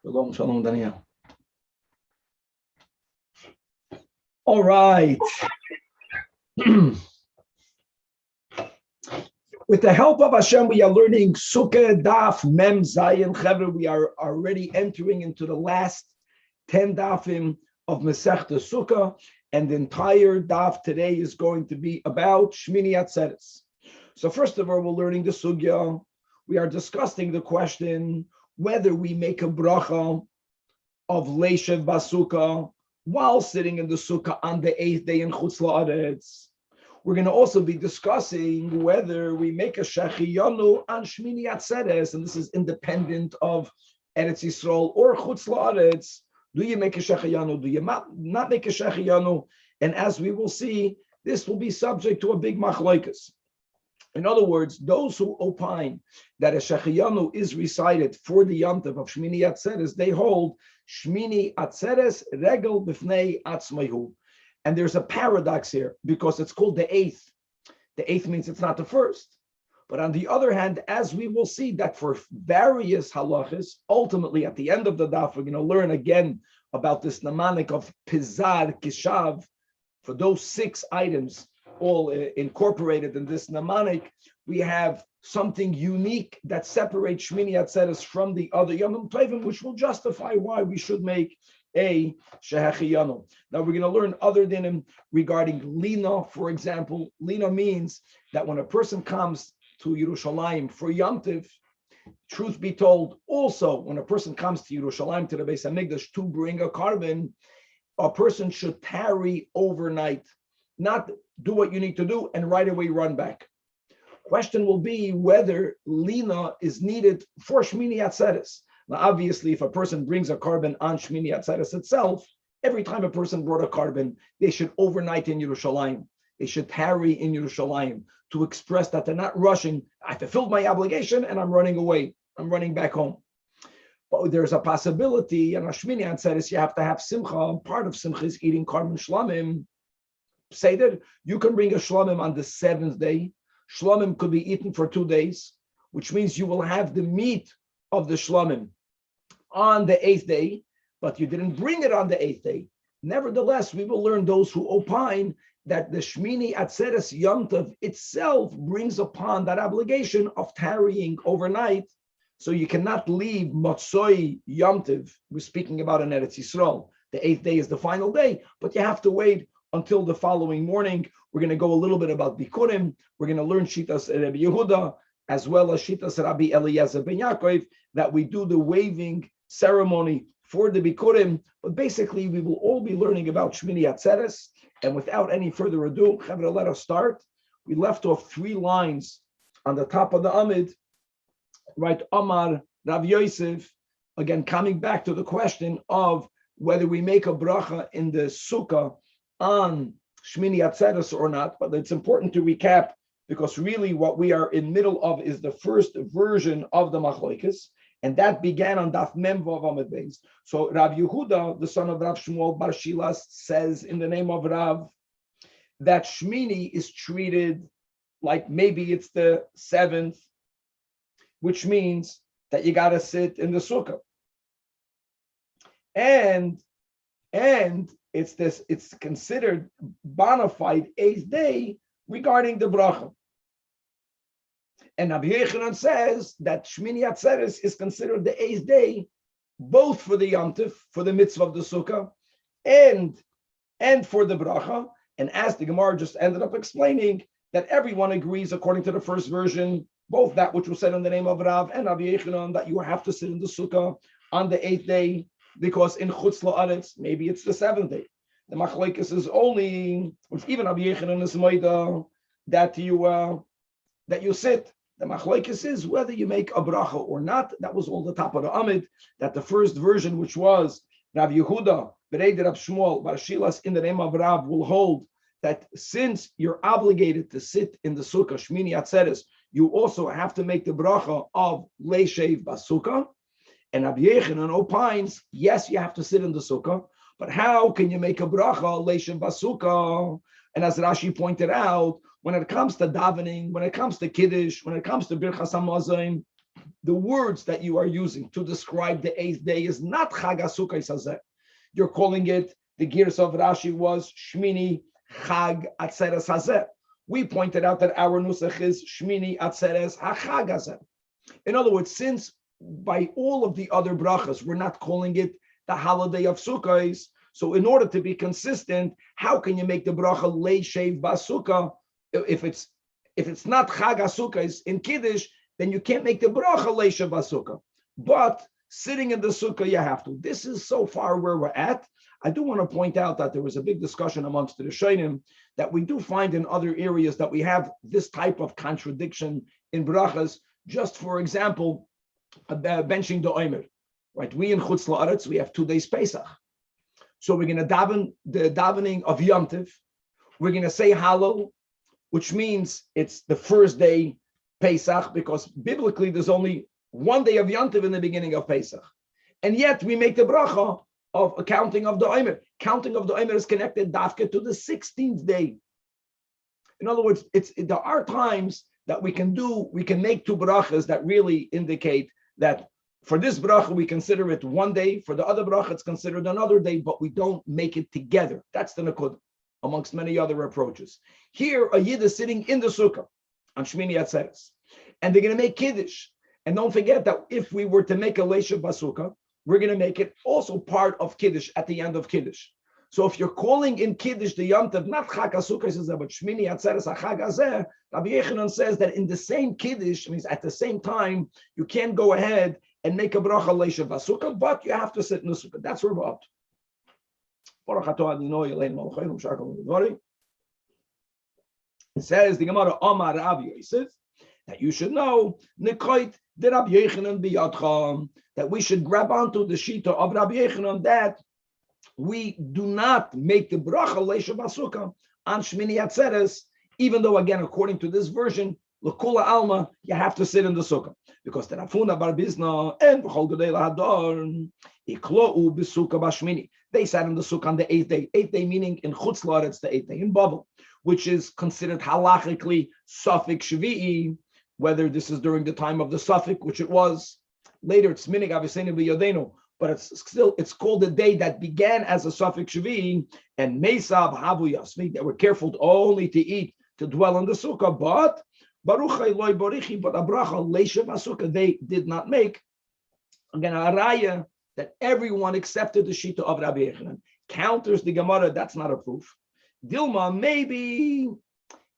Shalom, shalom, Daniel. All right. With the help of Hashem, we are learning Sukah, Daf, Mem, Zayin, Chevra. We are already entering into the last 10 dafim of Masechta Sukah, and the entire daf today is going to be about Shmini Atzeres. So first of all, we're learning the Sugya. We are discussing the question whether we make a bracha of Leishev Basukah while sitting in the Sukkah on the 8th day in Chutz La'aretz. We're going to also be discussing whether we make a Shechiyanu on Shmini Atzeres, and this is independent of Eretz Yisrael or Chutz La'aretz. Do you make a Shechiyanu? Do you not make a Shechiyanu? And as we will see, this will be subject to a big machlokes. In other words, those who opine that a Shechiyanu is recited for the Yom Tov of Shmini Atzeres, they hold Shmini Atzeres Regel B'fnei Atzmaihu. And there's a paradox here because it's called the 8th. The 8th means it's not the first. But on the other hand, as we will see that for various halachas, ultimately at the end of the daf, we're going to learn again about this mnemonic of Pizar Kishav. For those 6 items, all incorporated in this mnemonic, we have something unique that separates Shmini Atzeres from the other Yom Tovim, which will justify why we should make a Shehechiyanu. Now we're going to learn other dinim regarding Lina, for example. Lina means that when a person comes to Yerushalayim for Yom Tov, truth be told, also when a person comes to Yerushalayim, to the Beis HaMikdash, to bring a carbon, a person should tarry overnight, not do what you need to do and right away run back. Question will be whether Lina is needed for Shmini Atzeres. Now, obviously, if a person brings a carbon on Shmini Atzeres itself, every time a person brought a carbon, they should overnight in Yerushalayim. They should tarry in Yerushalayim to express that they're not rushing. I fulfilled my obligation and I'm running away. I'm running back home. But there's a possibility, and on Shmini Atzeres, you have to have simcha. Part of simcha is eating carbon shlamim. Say that you can bring a shlamim on the 7th day. Shlamim could be eaten for 2 days, which means you will have the meat of the shlamim on the 8th day, but you didn't bring it on the 8th day. Nevertheless, we will learn those who opine that the Shmini Atzeres Yom Tov itself brings upon that obligation of tarrying overnight. So you cannot leave Motzoi Yom Tov. We're speaking about an Eretz Yisrael. The 8th day is the final day, but you have to wait until the following morning. We're going to go a little bit about Bikurim. We're going to learn Shitas Rabbi Yehuda, as well as Shitas Rabbi Eliezer ben Yaakov, that we do the waving ceremony for the Bikurim. But basically, we will all be learning about Shmini Atzeres. And without any further ado, Chavra, let us start. We left off 3 lines on the top of the Amid, right? Amar Rav Yosef, again, coming back to the question of whether we make a bracha in the Sukkah on Shmini Atzeres or not. But it's important to recap, because really what we are in middle of is the first version of the machlokes, and that began on Daf Mem Vav Amud Beis. So Rav Yehuda, the son of Rav Shmuel Bar Shilas, says in the name of Rav that Shmini is treated like maybe it's the 7th, which means that you got to sit in the Sukkah. And it's considered bona fide 8th day regarding the bracha. And Rabbi Yechanan says that Shmini Atzeres is considered the 8th day, both for the Yom Tov, for the mitzvah of the Sukkah, and for the bracha. And as the Gemara just ended up explaining, that everyone agrees, according to the first version, both that which was said in the name of Rav and Rabbi Yechanan, that you have to sit in the Sukkah on the 8th day, because in Chutz La'aretz, maybe it's the 7th day. The machlokes is only, even Rabbi Yechanan is moida that you sit. The machlokes is whether you make a bracha or not. That was all the top of the Amid. That the first version, which was Rav Yehuda, Bereid Rav Shmuel Bar Shilas, in the name of Rav, will hold that since you're obligated to sit in the Sukkah, Shmini Atzeres, you also have to make the bracha of Leishev Basukah. And Rabbi Yechanan opines, yes, you have to sit in the Sukkah, but how can you make a bracha Leishev Basukah? And as Rashi pointed out, when it comes to davening, when it comes to Kiddush, when it comes to Birchas HaMazon, the words that you are using to describe the 8th day is not Chag HaSukkah Hazeh. You're calling it, the gears of Rashi was Shmini Chag Atzeres Hazeh. We pointed out that our nusach is Shmini Atzeres HaChag Hazeh. In other words, since by all of the other brachas, we're not calling it the holiday of Sukkah, so in order to be consistent, how can you make the bracha Leishev Basukah? If it's not Chag HaSukkah in Kiddush, then you can't make the bracha Leishev Basukah. But sitting in the sukkah, you have to. This is so far where we're at. I do want to point out that there was a big discussion amongst the Rishonim that we do find in other areas that we have this type of contradiction in brachas. Just for example, benching the Omer. Right? We in Chutz La'aretz, we have 2 days Pesach. So we're going to daven the davening of Yom Tov. We're going to say Hallel, which means it's the first day Pesach, because biblically there's only 1 day of Yom Tov in the beginning of Pesach. And yet we make the bracha of a counting of the Omer. Counting of the Omer is connected dafka to the 16th day. In other words, there are times that we can make 2 brachas that really indicate that for this bracha, we consider it 1 day. For the other bracha, it's considered another day, but we don't make it together. That's the nakud, amongst many other approaches. Here, a yid is sitting in the sukkah on Shmini Atzeres, and they're going to make Kiddush. And don't forget that if we were to make a Leishev Basukah, we're going to make it also part of Kiddush at the end of Kiddush. So if you're calling in Kiddush the Yom Tov, not Chag HaSukkah, but Shmini Atzeres HaChag Hazeh, Rabbi Yechanan says that in the same Kiddush, means at the same time, you can't go ahead and make a bracha Leishev Basukah, but you have to sit in the sukkah. That's where we're up to. It says the Gemara Omar Rav Yosef that you should know Nekoit de Rabbi Yechanan biyadcha, that we should grab onto the shita of Rabbi Yechanan that we do not make the bracha Leishev Basukah on Shmini Atzeres, even though again according to this version L'kula alma, you have to sit in the sukkah. Because the Rafuna bar Bizna and B'chol Gedei Lahador Iklou b'sukkah b'shmini. They sat in the sukkah on the 8th day. 8th day meaning in Chutz La'aretz, the 8th day in Babel, which is considered halachically Safik Shvi'i, whether this is during the time of the Safik, which it was. Later it's Minig Aviseinu B'Yodenu, but it's called a day that began as a Safik Shvi'i, and Mesab Havu Yasmi, that were careful only to eat, to dwell in the sukkah, but Baruch Eloi Borichi, but a bracha Leishev Basukah they did not make. Again, a raya that everyone accepted the shita of Rabbi Yechanan counters the Gemara. That's not a proof. Dilma, maybe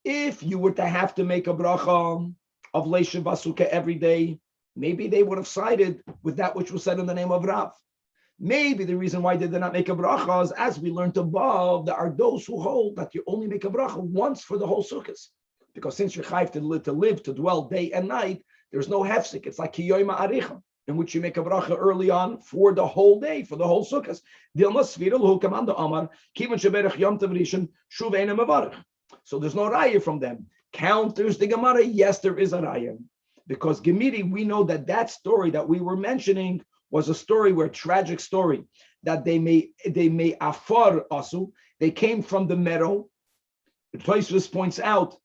if you were to have to make a bracha of Leishev Basukah every day, maybe they would have sided with that which was said in the name of Rav. Maybe the reason why they did not make a bracha is, as we learned above, there are those who hold that you only make a bracha once for the whole sukkahs. Because since you're chayv to dwell day and night, there's no hefsek. It's like kiyoyma aricha, in which you make a bracha early on for the whole day, for the whole sukkahs. So there's no raya from them. Counters the Gemara, yes, there is a raya. Because Gemiri, we know that story that we were mentioning was a story where tragic story, that they may afar asu, they came from the meadow. The Tosfos points out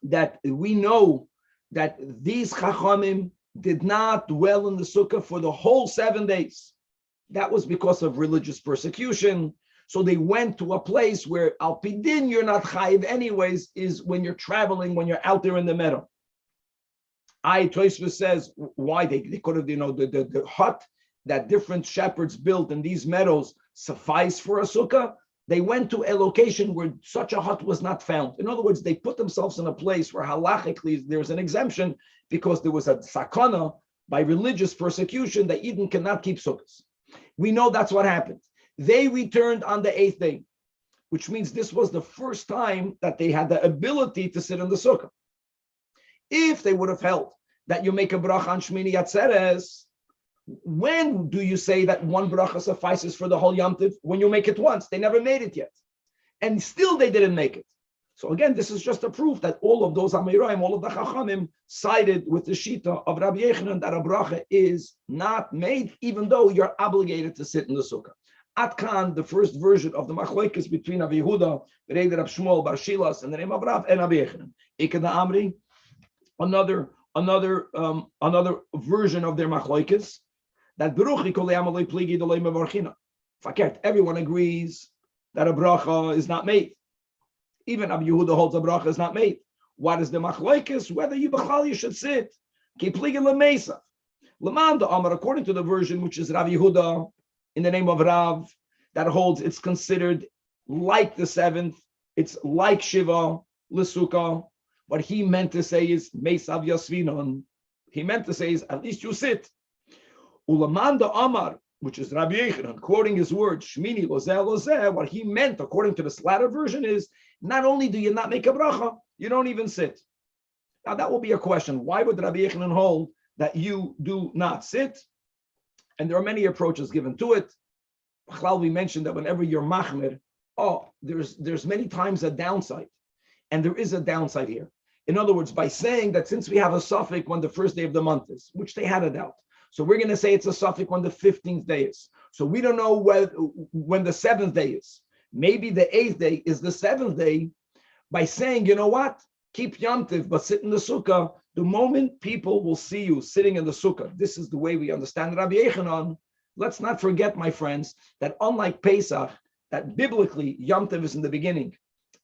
that we know that these chachamim did not dwell in the sukkah for the whole 7 days. That was because of religious persecution. So they went to a place where al pidin you're not chayiv anyways, is when you're traveling, when you're out there in the meadow. Tosfos says why they could have, the hut that different shepherds built in these meadows suffice for a sukkah. They went to a location where such a hut was not found. In other words, they put themselves in a place where halachically there's an exemption because there was a sakana by religious persecution that Eden cannot keep sukkahs. We know that's what happened. They returned on the 8th day, which means this was the first time that they had the ability to sit in the sukkah. If they would have held that you make a bracha on Shmini Atzeres, when do you say that one bracha suffices for the whole Yom Tov? When you make it once. They never made it yet. And still they didn't make it. So again, this is just a proof that all of those Amirayim, all of the Chachamim sided with the Shita of Rabbi Yechanan that a bracha is not made, even though you're obligated to sit in the Sukkah. Atkan, the first version of the Machlokes between Rabbi Yehuda, Reb Shmuel Bar Shilas, and the name of Rav, and Rabbi Yechanan. Ikeda Amri, another another version of their machlokes that everyone agrees that a bracha is not made. Even Rabbi Yehuda holds a bracha is not made. What is the machlokes? Whether you should sit. According to the version which is Rabbi Yehuda in the name of Rav, that holds it's considered like the seventh, it's like Shiva, L'Sukah. What he meant to say is Meisav Yasvinon. He meant to say is at least you sit. Ulamanda Amar, which is Rabbi Yechanan, quoting his words, Shmini Lozeh Lozeh, what he meant according to this latter version is not only do you not make a bracha, you don't even sit. Now that will be a question. Why would Rabbi Yechanan hold that you do not sit? And there are many approaches given to it. We mentioned that whenever you're machmir, there's many times a downside. And there is a downside here. In other words, by saying that since we have a suffix when the first day of the month is, which they had a doubt. So we're going to say it's a suffix when the 15th day is. So we don't know when the 7th day is. Maybe the 8th day is the 7th day. By saying, you know what? Keep Yom Tov, but sit in the Sukkah. The moment people will see you sitting in the Sukkah, this is the way we understand Rabbi Yechanan. Let's not forget, my friends, that unlike Pesach, that biblically Yom Tov is in the beginning,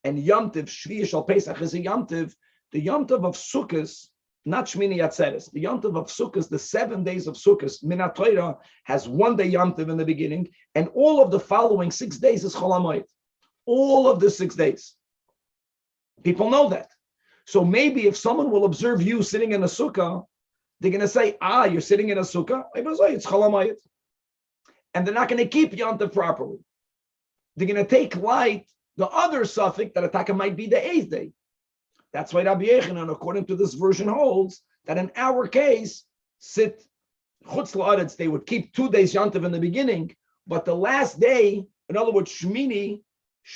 and Yom Tov, Shvi Shal Pesach is a Yom Tov, the Yom Tov of Sukkot, not Shmini Atzeres, the Yom Tov of Sukkot, the 7 days of Sukkot, Minat Torah, has 1 day Yom Tov in the beginning, and all of the following 6 days is Chol HaMoed. All of the 6 days. People know that. So maybe if someone will observe you sitting in a sukkah, they're going to say, you're sitting in a sukkah? It's Chol HaMoed. And they're not going to keep Yom Tov properly. They're going to take light the other suffix that attack might be the 8th day. That's why Rabbi Yechanan, according to this version, holds that in our case, sit chutz la'aretz, they would keep 2 days Yom Tov in the beginning, but the last day, in other words, Shmini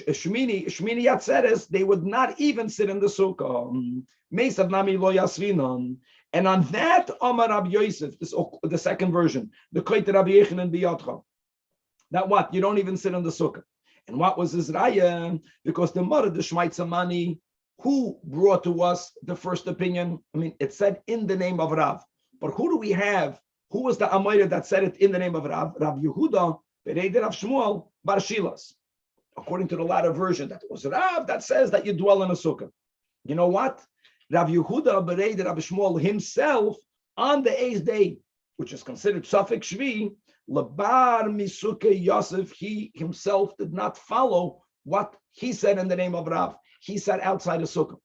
Atzeres, they would not even sit in the sukkah. Meisav nami lo yasvinon. And on that, Amar Rabbi Yosef, this the second version, the Koyt Rabbi Yechanan biyadcha. That what? You don't even sit in the sukkah. And what was his raya? Because the mother, the Shmaitza Mani, who brought to us the first opinion? I mean, it said in the name of Rav. But who do we have? Who was the Amoyre that said it in the name of Rav? Rav Yehuda, Bereider Rav Shmuel, Bar Shilas. According to the latter version, that was Rav that says that you dwell in a sukkah. You know what? Rav Yehuda, Bereider Rav Shmuel himself, on the 8th day, which is considered suffix Shvi, Labar Misuke Yosef, he himself did not follow what he said in the name of Rav. He sat outside the sukkah,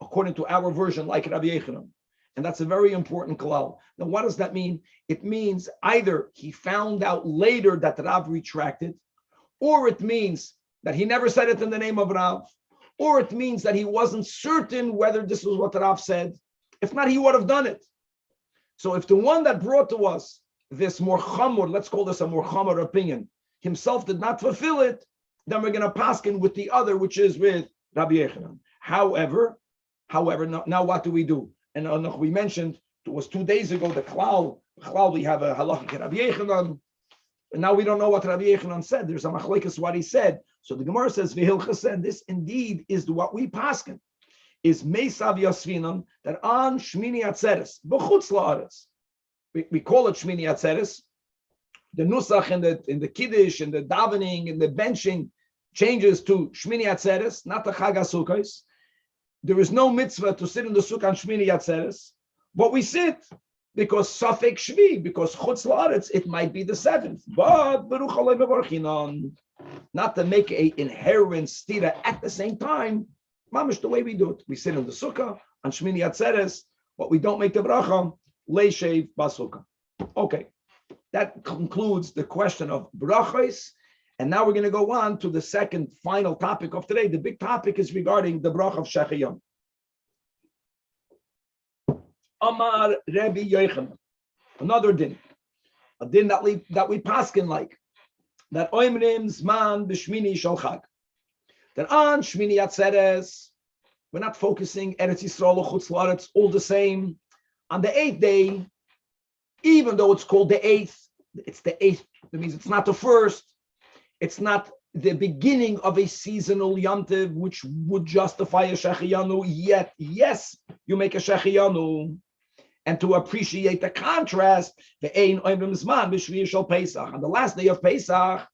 according to our version, like Rabbi Yechanan. And that's a very important kalal. Now, what does that mean? It means either he found out later that Rav retracted, or it means that he never said it in the name of Rav, or it means that he wasn't certain whether this was what Rav said. If not, he would have done it. So if the one that brought to us this more chamor, let's call this a more chamor opinion, himself did not fulfill it, then we're going to paskin with the other, which is with Rabbi Yechanan. However, now what do we do? And we mentioned, it was 2 days ago, the klal, we have a halacha Rabbi Yechanan, and now we don't know what Rabbi Yechanan said. There's a machlekes what he said. So the Gemara says, V'hilcha said, this indeed is what we paskin, is Meisav Yasvinon, that on Shmini Atzeres, b'chutz la'aretz, we call it Shmini Atzeres. The nusach in the kiddush and the davening and the benching changes to Shmini Atzeres, not the Chag HaSukkos. There is no mitzvah to sit in the sukkah on Shmini Atzeres, but we sit because suffix Shvi, because Chutz La'aretz, it might be the 7th. But Baruch Alei Mevarchinon, not to make a inherent stira at the same time. Mamish, the way we do it, we sit in the sukkah on Shmini Atzeres, but we don't make the bracha leishev basukah. Okay. That concludes the question of brachos. And now we're going to go on to the second final topic of today. The big topic is regarding the brach of Shechiyam. Amar Rebbe Yochanan. Another din. A din that we paskin like. That oimrim zman b'shmini shel chag. That on Shmini Atzeres, we're not focusing Eretz Yisrael or Chutz La'aretz, all the same. On the 8th day, even though it's called the 8th, it's the 8th. That means it's not the first. It's not the beginning of a seasonal Yom Tov, which would justify a Shechiyanu yet. Yes, you make a Shechiyanu. and to appreciate the contrast, the Ein Oimim Zman b'Shvi'ah Shel Pesach. On the last day of Pesach,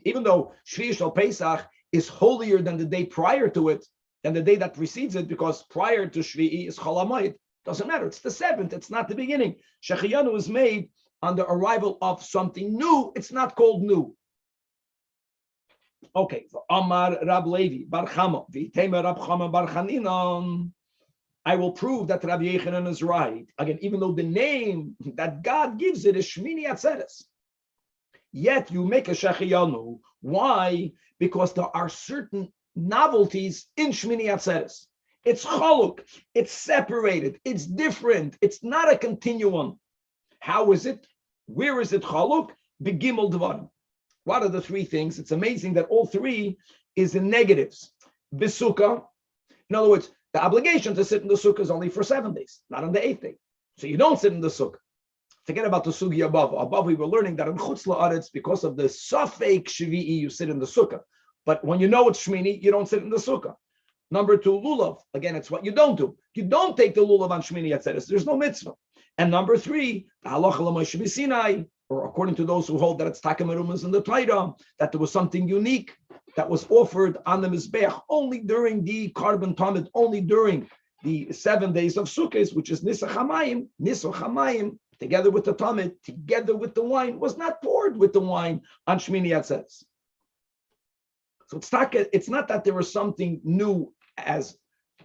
even though Shvi'ah Shel Pesach is holier than the day prior to it, than the day that precedes it, because prior to Shvi'i is Chol HaMoed. Doesn't matter. It's the 7th. It's not the beginning. Shechiyanu is made on the arrival of something new. It's not called new. Okay. Amar Rab Levi Bar Chama v'Itema Rab Chama Bar Chaninon. I will prove that Rabbi Yechanan is right. Again, even though the name that God gives it is Shmini Atzeres, yet you make a Shechiyanu. Why? Because there are certain novelties in Shmini Atzeres. It's chaluk. It's separated. It's different. It's not a continuum. How is it? Where is it chaluk? Begimel Dvarim. What are the 3 things? It's amazing that all 3 is in negatives. Besukah. In other words, the obligation to sit in the sukkah is only for 7 days, not on the 8th day. So you don't sit in the sukkah. Forget about the sugi above. Above, we were learning that in Chutz La'aretz, because of the Safek Shvi'i, you sit in the sukkah. But when you know it's Shmini, you don't sit in the sukkah. Number 2, lulav. Again, it's what you don't do. You don't take the lulav on Shmini Atzeres. There's no mitzvah. And number 3, the halacha l'Moshe b'Sinai, or according to those who hold that it's takamerumas in the Torah, that there was something unique that was offered on the Mizbeach only during the Korban Talmud, only during the 7 days of Sukkot, which is Nisach Hamayim, together with the Talmud, together with the wine, was not poured with the wine on Shmini Atzeres. So it's not that there was something new as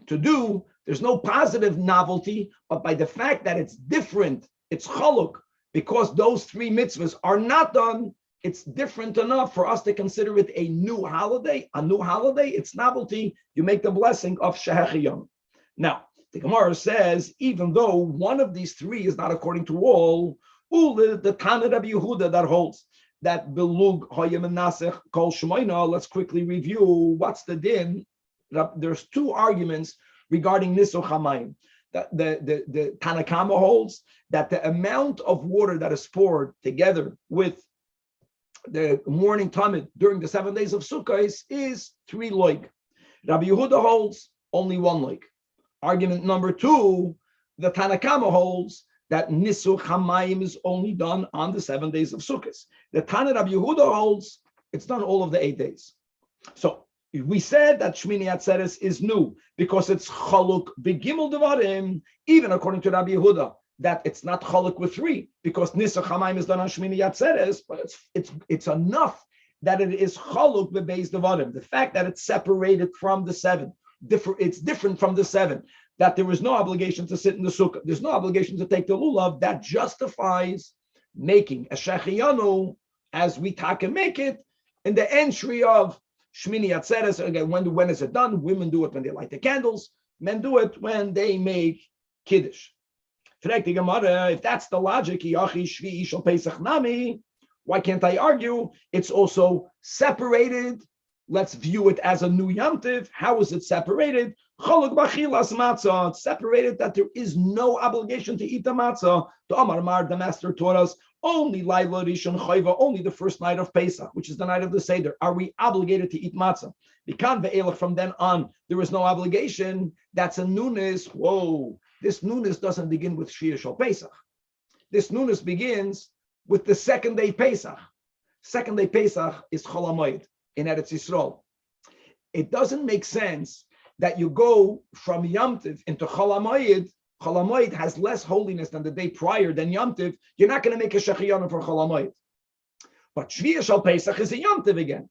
to do. There's no positive novelty, but by the fact that it's different, it's chaluk, because those 3 mitzvahs are not done, it's different enough for us to consider it a new holiday. A new holiday, it's novelty. You make the blessing of Shehechiyam. Now, the Gemara says, even though one of these 3 is not according to all, the Tanach Rabbi Yehuda that holds that belug hayem nasech kol shmoina. Let's quickly review what's the din. There's 2 arguments regarding Nisuch Hamayim. The Tanakama holds that the amount of water that is poured together with the morning Talmud during the 7 days of Sukkah is 3 loig. Rabbi Yehuda holds only 1 loig. Argument number 2, the Tanakama holds that Nisuch Hamayim is only done on the 7 days of Sukkot. The Tanach Rabbi Yehuda holds it's done all of the 8 days. So we said that Shmini Atzeres is new because it's chaluk begimel devarim, even according to Rabbi Yehuda, that it's not chaluk with 3 because Nisuch Hamayim is done on Shmini Atzeres, but it's enough that it is chaluk bebeis devarim. The fact that it's separated from the 7, it's different from the 7. That there is no obligation to sit in the sukkah. There's no obligation to take the lulav. That justifies making a shechiyanu as we talk and make it in the entry of Shmini Atzeres. Again, when is it done? Women do it when they light the candles. Men do it when they make kiddush. If that's the logic, why can't I argue? It's also separated. Let's view it as a new yamtiv. How is it separated? It's separated that there is no obligation to eat the matzah. The master taught us only Laila Rishon Chayva, only the first night of Pesach, which is the night of the Seder. Are we obligated to eat matzah? From then on, there is no obligation. That's a newness. Whoa, this newness doesn't begin with shiur shel Pesach. This newness begins with the 2nd day Pesach. 2nd day Pesach is Chol HaMoed in Eretz Yisrael. It doesn't make sense that you go from Yom Tov into Chol HaMoed. Chol HaMoed has less holiness than the day prior than Yom Tov. You're not going to make a shechiyanu for Chol HaMoed. But Shvi'ah Shel Pesach is a Yom Tov again.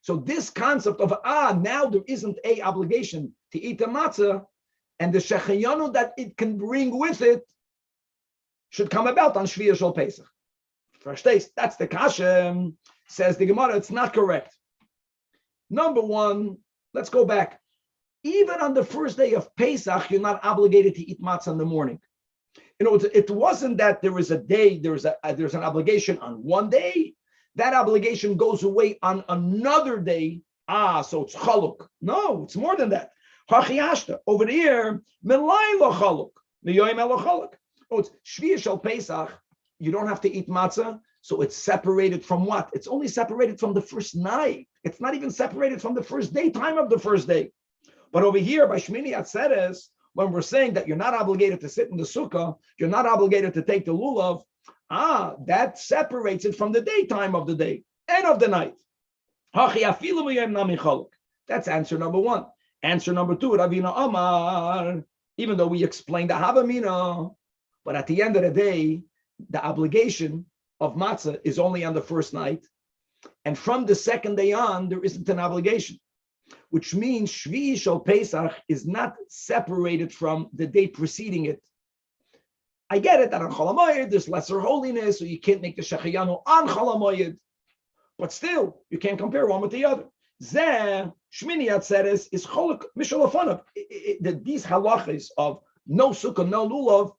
So this concept of, now there isn't a obligation to eat the matzah, and the shechiyanu that it can bring with it should come about on Shvi'ah Shel Pesach. First taste, that's the kasha. Says the Gemara, it's not correct. Number 1, let's go back. Even on the first day of Pesach, you're not obligated to eat matzah in the morning. It wasn't that there is a day, there's an obligation on one day. That obligation goes away on another day. So it's chaluk. No, it's more than that. Over here, melayla chaluk. It's Shvi'ah Shel Pesach. You don't have to eat matzah. So it's separated from what? It's only separated from the first night. It's not even separated from the first day, time of the first day. But over here, by Shmini Atzeres, when we're saying that you're not obligated to sit in the sukkah, you're not obligated to take the lulav, that separates it from the daytime of the day and of the night. That's answer number one. Answer number two, Ravina Amar, even though we explained the Havamina, but at the end of the day, the obligation of matzah is only on the first night. And from the second day on, there isn't an obligation, which means Shvi Shal Pesach is not separated from the day preceding it. I get it that on Chol HaMoed there's lesser holiness, so you can't make the Shechayanu on Chol HaMoed, but still, you can't compare one with the other. Zeh, Shmini Atzeres is Cholok Mishalafonov. These halachas of no sukkah, no lulav,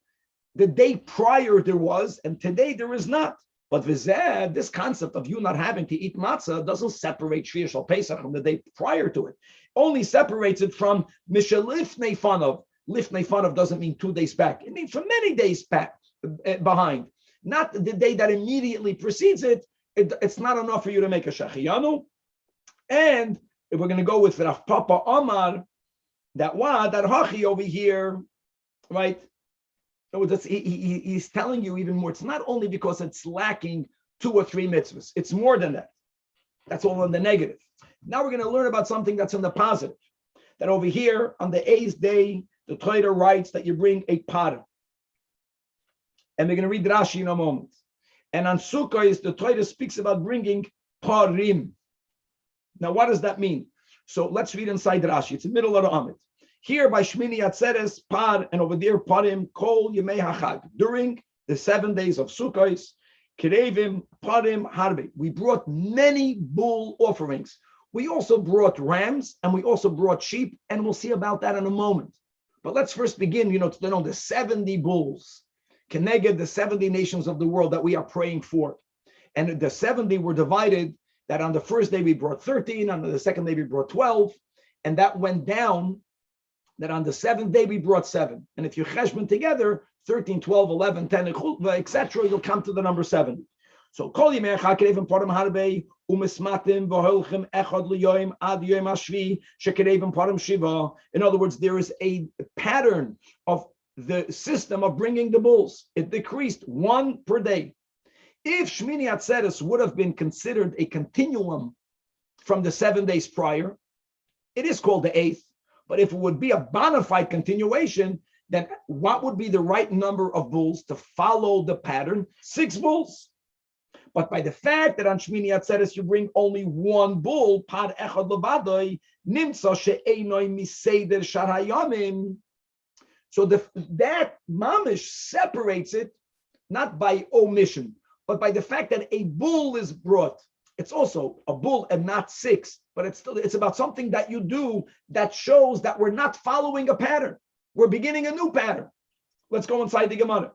the day prior there was, and today there is not. But v'zeh, this concept of you not having to eat matzah doesn't separate Shviur Shal Pesach from the day prior to it. Only separates it from Mishalifnei Fanov. Lifnei Fanov doesn't mean 2 days back. It means from many days back, behind. Not the day that immediately precedes it. It's not enough for you to make a Shechiyanu. And if we're going to go with Rav Papa Omar, that Hachi over here, right? So he's telling you even more. It's not only because it's lacking 2 or 3 mitzvahs. It's more than that. That's all in the negative. Now we're going to learn about something that's in the positive. That over here on the 8th day, the Torah writes that you bring a par. And we're going to read Rashi in a moment. And on Sukah, the Torah speaks about bringing parim. Now, what does that mean? So let's read inside Rashi. It's the middle of the Amid. Here by Shmini Atzeres, par, and over there, parim, kol yemei hachag. During the 7 days of Sukkot, kirevim, parim, harbe. We brought many bull offerings. We also brought rams, and we also brought sheep, and we'll see about that in a moment. But let's first begin, to know the 70 bulls, Keneged, the 70 nations of the world that we are praying for. And the 70 were divided, that on the first day we brought 13, on the second day we brought 12, and that went down, that on the 7th day we brought 7. And if you cheshbon together, 13, 12, 11, 10, etc., you'll come to the number 70. So, kol yimei chakrevim parim harbe umismatim v'holchem echad liyoim ad yom hashvi shekrevim parim shiva. In other words, there is a pattern of the system of bringing the bulls. It decreased 1 per day. If Shmini Atzeres would have been considered a continuum from the 7 days prior, it is called the 8th. But if it would be a bona fide continuation, then what would be the right number of bulls to follow the pattern? 6 bulls. But by the fact that on Shmini Atzeres you bring only 1 bull, par echad levadoi, nimtza she'einoi miseder sharayamim. So that mamish separates it, not by omission, but by the fact that a bull is brought. It's also a bull and not 6, but it's about something that you do that shows that we're not following a pattern. We're beginning a new pattern. Let's go inside the Gemara.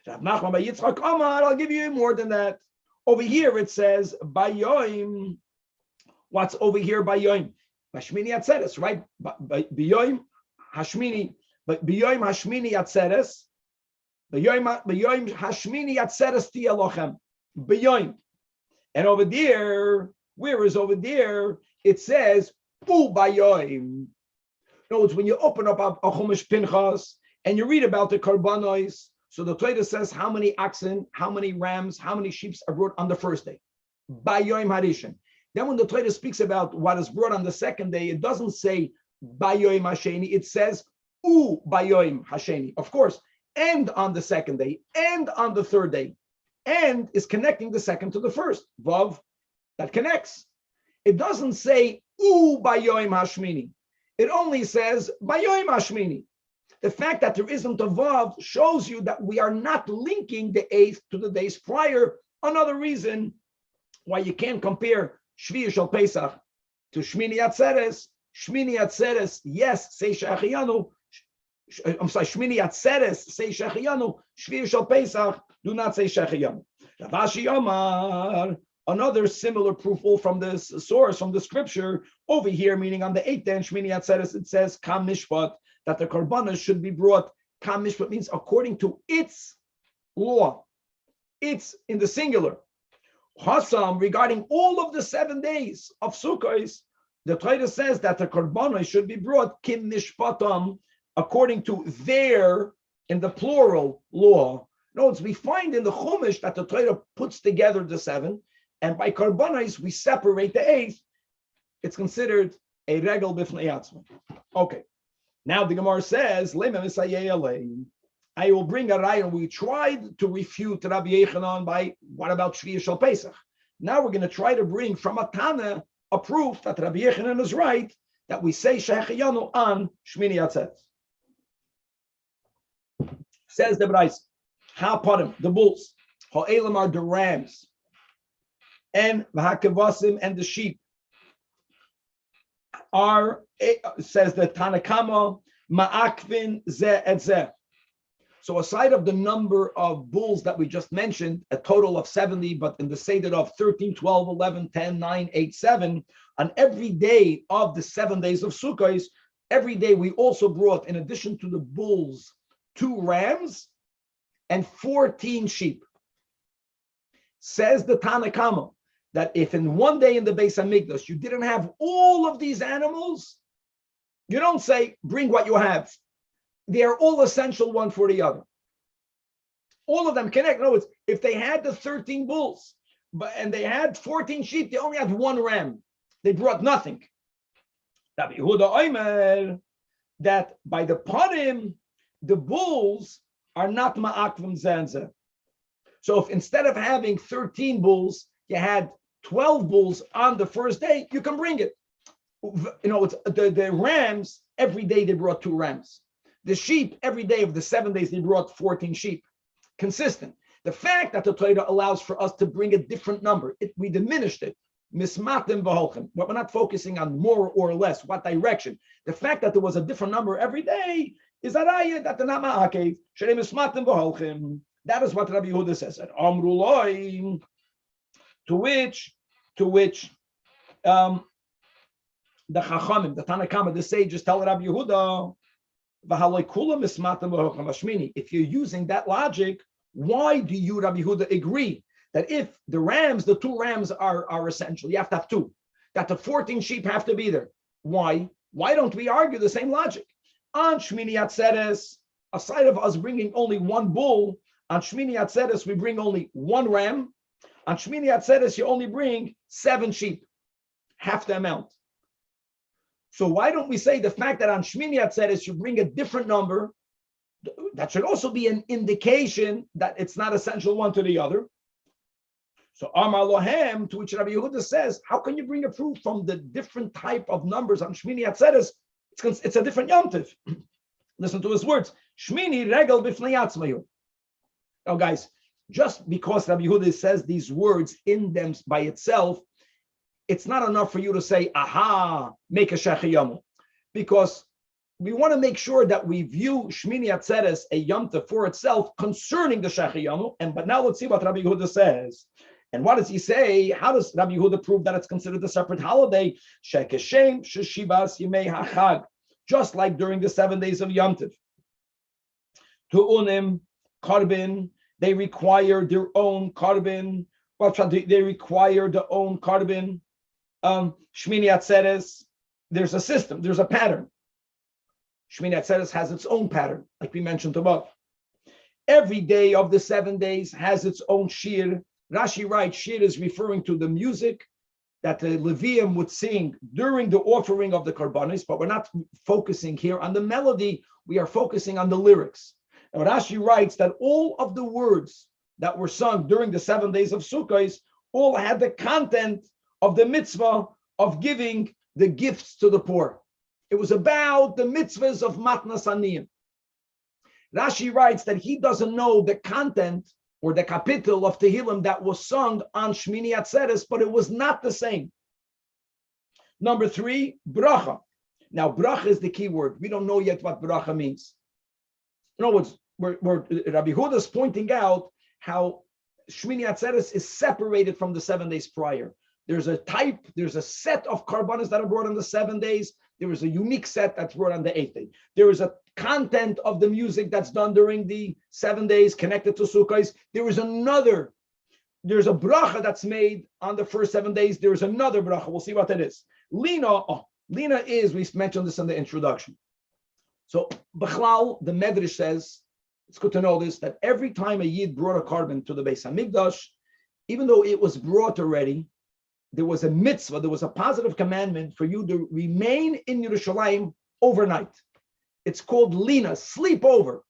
Rav Nachman bar Yitzchak Amar, I'll give you more than that. Over here it says Bayoim. What's over here Bayoim? Hashmini Atzeres, right? Bayoim Hashmini, but Bayoim Hashmini Atzeres. Bayoim Hashmini Atzeres Tielochem. Bayoim. And over there, where is over there? It says U Bayoim. In other words, when you open up a Chumash Pinchas and you read about the Karbanos, so the Torah says how many oxen, how many rams, how many sheep are brought on the first day. Bayoim Harishan. Then when the Torah speaks about what is brought on the second day, it doesn't say Bayoim Hasheni, it says U Bayoim Hasheni. Of course, and on the second day, and on the third day, and is connecting the second to the first. Vav, that connects. It doesn't say U Bayoim Hashmini. It only says Bayoim Hashmini. The fact that there isn't a Vav shows you that we are not linking the 8th to the days prior. Another reason why you can't compare Shviur Shal Pesach to Shmini Atzeres. Shmini Atzeres, yes, say Shechiyanu. I'm sorry, Shmini Atzeres, say Shechiyanu. Shviur Shal Pesach, do not say Shechiyanu. Rav Ashi Omar, another similar proof all from this source, from the scripture, over here, meaning on the 8th day, Shmini Atzeres, it says Kam Mishpat, that the Karbanos should be brought. Kam Mishpat means according to its law. It's in the singular. Hassan, regarding all of the 7 days of Sukkot, the Torah says that the Karbanos should be brought Kim Mishpatam, according to their, in the plural, law. In other words, we find in the Chumash that the Torah puts together the 7, and by Karbanos, we separate the 8th. It's considered a regel b'fnei atzma. Okay. Now the Gemara says, I will bring a raya. We tried to refute Rabbi Yechanan by, what about Shvi'ah Shel Pesach? Now we're going to try to bring from a Tana a proof that Rabbi Yechanan is right, that we say Shechayanu on Shmini Atzeres. Says the Brais, Ha'parim, the bulls, Ha'elam are the rams, and V'ha'kevasim, and the sheep, are, says the Tanakama, Ma'akvin Zeh et Zeh. So aside of the number of bulls that we just mentioned, a total of 70, but in the Seder of 13, 12, 11, 10, 9, 8, 7, on every day of the 7 days of Sukkot, every day we also brought, in addition to the bulls, 2 rams and 14 sheep. Says the Tanakama that if in one day in the Beis Hamikdash you didn't have all of these animals, you don't say, bring what you have. They are all essential one for the other. All of them connect. No, it's if they had the 13 bulls, and they had 14 sheep, they only had 1 ram. They brought nothing. Rabbi Yehuda Omer, that by the parim, the bulls are not ma'akvim zenze. So if instead of having 13 bulls, you had 12 bulls on the first day, you can bring it. It's the rams, every day they brought 2 rams. The sheep, every day of the 7 days, they brought 14 sheep. Consistent. The fact that the Torah allows for us to bring a different number, we diminished it. Mismatim v'holchem. We're not focusing on more or less, what direction. The fact that there was a different number every day is a raya that the nama akev, shere mismatim v'holchem. That is what Rabbi Yehuda says. And Amru Loi, to which the Chachamim, the Tanakama, the sages tell Rabbi Yehuda, if you're using that logic, why do you, Rabbi Yehuda, agree that if the rams, the 2 rams are essential, you have to have 2, that the 14 sheep have to be there? Why? Why don't we argue the same logic? On Shmini Atzeres, aside of us bringing only 1 bull, on Shmini Atzeres we bring only 1 ram. On Shmini Atzeres you only bring 7 sheep, half the amount. So why don't we say the fact that on Shmini Atzeres you bring a different number, that should also be an indication that it's not essential one to the other. So Amar Lohem, to which Rabbi Yehuda says, how can you bring a proof from the different type of numbers on Shmini Atzeres? It's a different yomtiv. Listen to his words. Shmini regel b'fnei atzmayu. Now guys, just because Rabbi Yehuda says these words in them by itself, it's not enough for you to say, aha, make a shechayamu. Because we want to make sure that we view Shmini Atzeres, a yomtiv for itself, concerning the shechayamu. But now let's see what Rabbi Yehuda says. And what does he say? How does Rabbi Yehuda prove that it's considered a separate holiday? Shekeshem sheshivas yimei hachag, just like during the 7 days of Yom Tov. Tu'unim karbin, they require their own karbin. Well, they require their own karbin. Shmini Atzeres, there's a system, there's a pattern. Shmini Atzeres has its own pattern, like we mentioned above. Every day of the 7 days has its own shiur. Rashi writes, shiur is referring to the music that the Levium would sing during the offering of the Karbanis, but we're not focusing here on the melody, we are focusing on the lyrics. And Rashi writes that all of the words that were sung during the 7 days of Sukkot all had the content of the mitzvah of giving the gifts to the poor. It was about the mitzvahs of matnas aniyim. Rashi writes that he doesn't know the content or the capital of Tehillim that was sung on Shmini Atzeres, but it was not the same. Number 3, bracha. Now, bracha is the key word. We don't know yet what bracha means. In other words, Rabbi Yehuda is pointing out how Shmini Atzeres is separated from the 7 days prior. There's a type, there's a set of karbanos that are brought on the 7 days. There is a unique set that's brought on the 8th day. There is a content of the music that's done during the 7 days connected to Sukkot. There's a bracha that's made on the first 7 days. There's another bracha. We'll see what that is. Lina is, we mentioned this in the introduction. So, Bechlal, the Midrash says, it's good to know this, that every time a Yid brought a carbon to the Beis HaMikdash, even though it was brought already, there was a mitzvah, there was a positive commandment for you to remain in Yerushalayim overnight. It's called Lina, sleep over.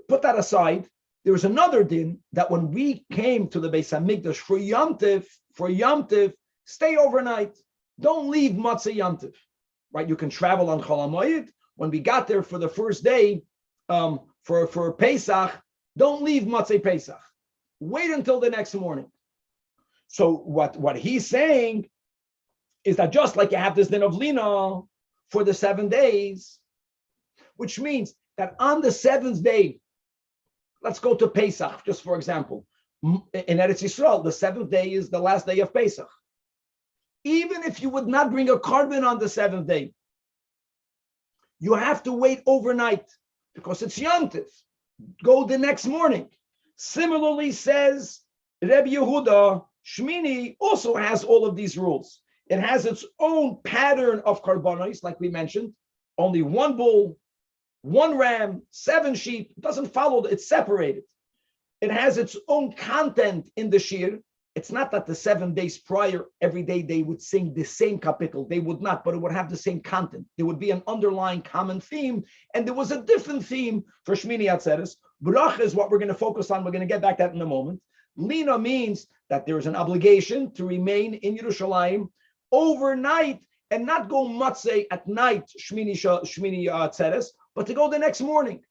Put that aside. There was another din that when we came to the Beis HaMikdash for Yom Tiv, stay overnight. Don't leave Matzah Yom Tiv. Right? You can travel on Chol HaMoed. When we got there for the first day, for Pesach, don't leave Matzah Pesach. Wait until the next morning. So what he's saying is that just like you have this din of Lina for the 7 days, which means that on the 7th day, let's go to Pesach, just for example. In Eretz Yisrael, the 7th day is the last day of Pesach. Even if you would not bring a carbon on the 7th day, you have to wait overnight because it's Yom Tiv. Go the next morning. Similarly, says Rebbe Yehuda, Shmini also has all of these rules. It has its own pattern of karbanos, like we mentioned. Only one bull, one ram, 7 sheep. It doesn't follow, it's separated. It has its own content in the shiur. It's not that the 7 days prior, every day they would sing the same kapitel. They would not, but it would have the same content. There would be an underlying common theme, and there was a different theme for Shmini Atzeres. Bracha is what we're going to focus on. We're going to get back to that in a moment. Lina means that there is an obligation to remain in Yerushalayim overnight and not go matzeh at night, Shmini Atzeres, but to go the next morning.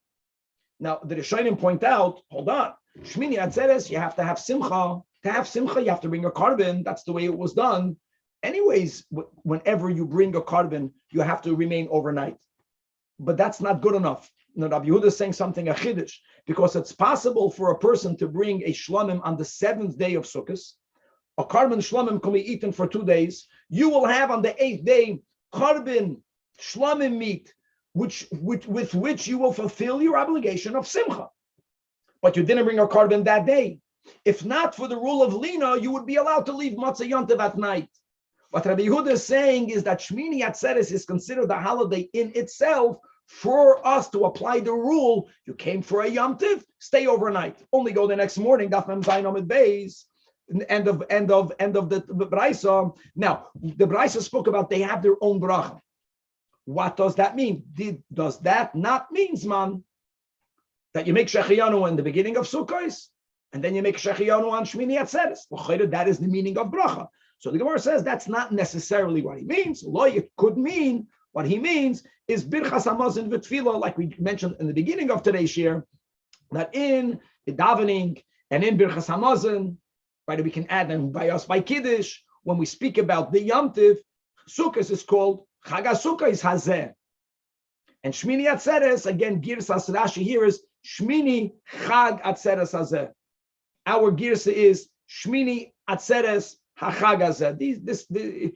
Now, the Rishonim point out, hold on, Shmini Atzeres, you have to have simcha. To have simcha, you have to bring a carbon. That's the way it was done. Anyways, whenever you bring a carbon, you have to remain overnight. But that's not good enough. Now, Rabbi Yehuda is saying something a chiddush, because it's possible for a person to bring a shlamim on the 7th day of Sukkot. A carbon shlamim can be eaten for 2 days. You will have on the 8th day carbon shlamim meat, with which you will fulfill your obligation of simcha. But you didn't bring a carbon that day. If not for the rule of Lina, you would be allowed to leave Matzah Yom Tov at night. What Rabbi Yehuda is saying is that Shmini Atzeres is considered a holiday in itself. For us to apply the rule, you came for a Yom Tov, stay overnight. Only go the next morning. Daf Mem Zayin Amud Beis. End of the Braisa. Now the Braisa spoke about they have their own bracha. What does that mean? Does that not mean, man, that you make Shechiyanu in the beginning of Sukkot, and then you make Shechiyanu on Shmini Atzeres? Well, that is the meaning of bracha. So the Gemara says that's not necessarily what he means. It could mean what he means is Birchas Hamazon v'Tefilla, like we mentioned in the beginning of today's shiur, that in the davening and in Birchas Hamazon, right, we can add them by Kiddush, when we speak about the Yom Tiv, Sukkot is called Chag HaSukkah is Hazeh. And Shmini Atzeres, again, Girsas Rashi here is Shmini Chag Atzeres Hazeh. Our Girsa is Shmini Atzeres HaChag Hazeh.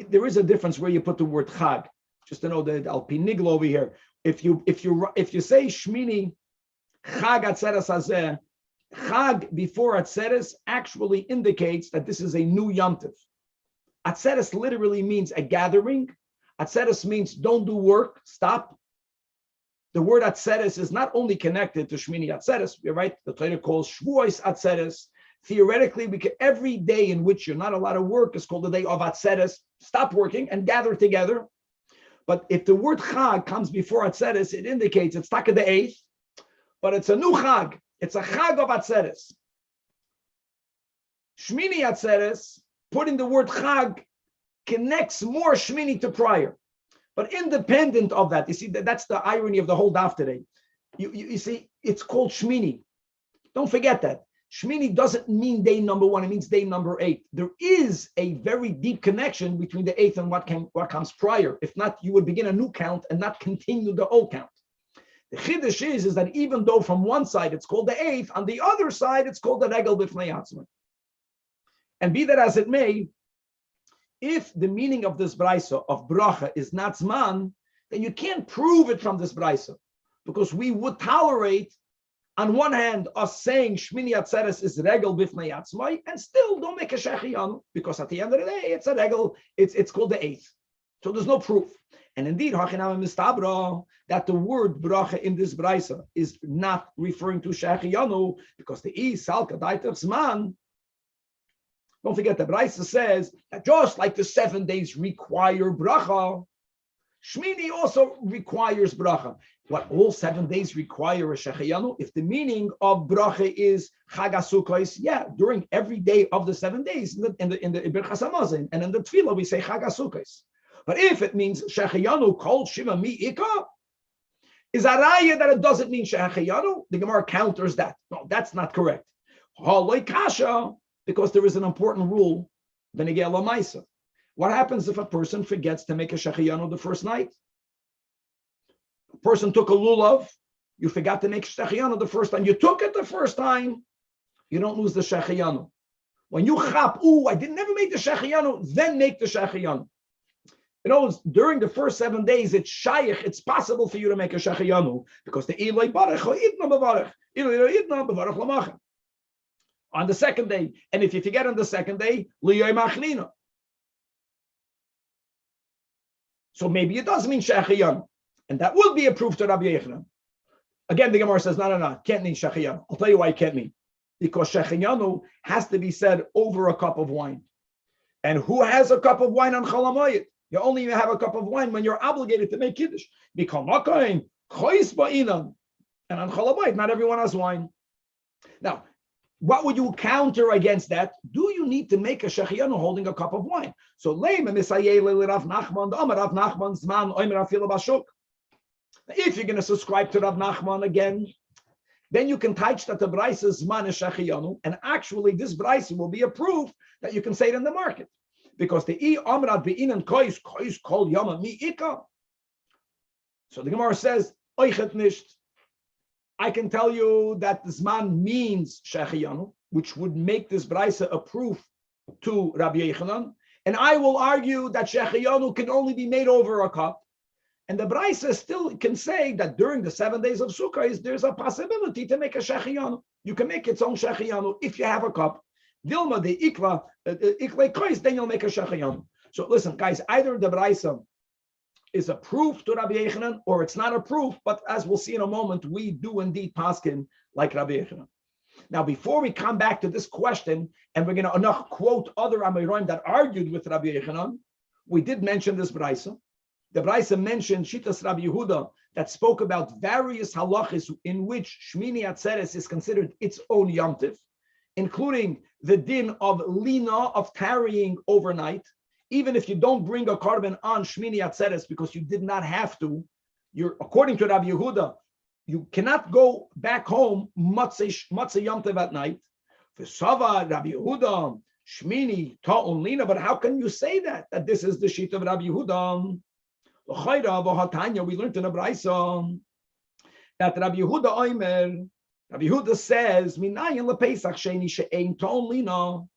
There is a difference where you put the word Chag. Just to know that Al-Pi Nigla over here. If you say Shmini Chag Atzeres Hazeh, Chag before Atzeres actually indicates that this is a new Yom Tov. Atzeres literally means a gathering. Atzeres means don't do work, stop. The word Atzeres is not only connected to Shmini Atzeres. You're right. The Torah calls Shvuos Atzeres. Theoretically, every day in which you're not allowed to work is called the day of Atzeres. Stop working and gather together. But if the word Chag comes before Atzeres, it indicates it's Taka the 8th, but it's a new Chag. It's a Chag of Atzeres. Shmini Atzeres, putting the word Chag, connects more Shmini to prior. But independent of that, you see, that's the irony of the whole daf today. You see, it's called Shmini. Don't forget that. Shmini doesn't mean day number 1, it means day number 8. There is a very deep connection between the 8th and what comes prior. If not, you would begin a new count and not continue the old count. The chiddush is that even though from one side it's called the 8th, on the other side it's called the regel b'fnei atzma. And be that as it may, if the meaning of this braisa of bracha is not zman, then you can't prove it from this braisa, because we would tolerate, on one hand, us saying Shmini Atzeres is regel b'fnei atzmai, and still don't make a shechiyanu, because at the end of the day, it's a regel. It's called the 8th. So there's no proof. And indeed, that the word bracha in this brisa is not referring to shechiyanu because the salka daitach zman. Don't forget the brisa says that just like the 7 days require bracha, Shmini also requires bracha. What, all 7 days require a shechiyanu? If the meaning of bracha is Chag HaSukkos, yeah, during every day of the 7 days in the Birchas Hamazon and in the Tefilla we say Chag HaSukkos. But if it means shechiyanu kol shiva mi'ika, is a raya that it doesn't mean shechiyanu? The Gemara counters that. No, that's not correct. Haloi kasha, because there is an important rule. Benegei l'maisa. What happens if a person forgets to make a shechiyanu the first night? A person took a lulav, you forgot to make shechiyanu the first time. You took it the first time, you don't lose the shechiyanu. When you chap, I never make the shechiyanu, then make the shechiyanu. You know, during the first 7 days, it's shaykh, it's possible for you to make a shechiyanu because the ilay barach or idna bevarach, idna bevarach lamachem. On the second day, and if you forget on the second day, liyoy machlina. So maybe it does mean shechiyanu, and that would be a proof to Rabbi Yochanan. Again, the Gemara says, no, can't mean shechiyanu. I'll tell you why it can't mean. Because shechiyanu has to be said over a cup of wine. And who has a cup of wine on Chol HaMoed? You only have a cup of wine when you're obligated to make Kiddush. And on Chol HaMoed, not everyone has wine. Now, what would you counter against that? Do you need to make a shechiyanu holding a cup of wine? So if you're going to subscribe to Rav Nachman again, then you can teach that the brisa is zman shechiyanu, and actually this brisa will be a proof that you can say it in the market. Because the amrad be'inan kois kol yama mi'ika. So the Gemara says, oichet nisht. I can tell you that the zman means shechiyanu, which would make this brisa a proof to Rabbi Yochanan. And I will argue that shechiyanu can only be made over a cup. And the brisa still can say that during the 7 days of Sukah, there's a possibility to make a shechiyanu. You can make its own shechiyanu if you have a cup. Dilma the ikla kois, then you'll make a shechiyanu. So listen, guys, either the brisa is a proof to Rabbi Yochanan or it's not a proof, but as we'll see in a moment, we do indeed paskin like Rabbi Yochanan. Now, before we come back to this question, and we're going to quote other Amoraim that argued with Rabbi Yochanan, we did mention this brisa. The brisa mentioned Shitas Rabbi Yehuda that spoke about various halachis in which Shmini Atzeres is considered its own yomtiv, including the din of lina, of tarrying overnight. Even if you don't bring a carbon on Shmini Atzeres because you did not have to, according to Rabbi Yehuda, you cannot go back home Matzah Yomtev at night. V'sava Rabbi Yehuda Shmini ta'un lina. But how can you say that this is the sheet of Rabbi Yehuda? L'chayra v'hatanya, we learned in a brayso that Rabbi Yehuda Omer, Rabbi Yehuda says, Minayin lePesach sheni she'ein ta'un lina.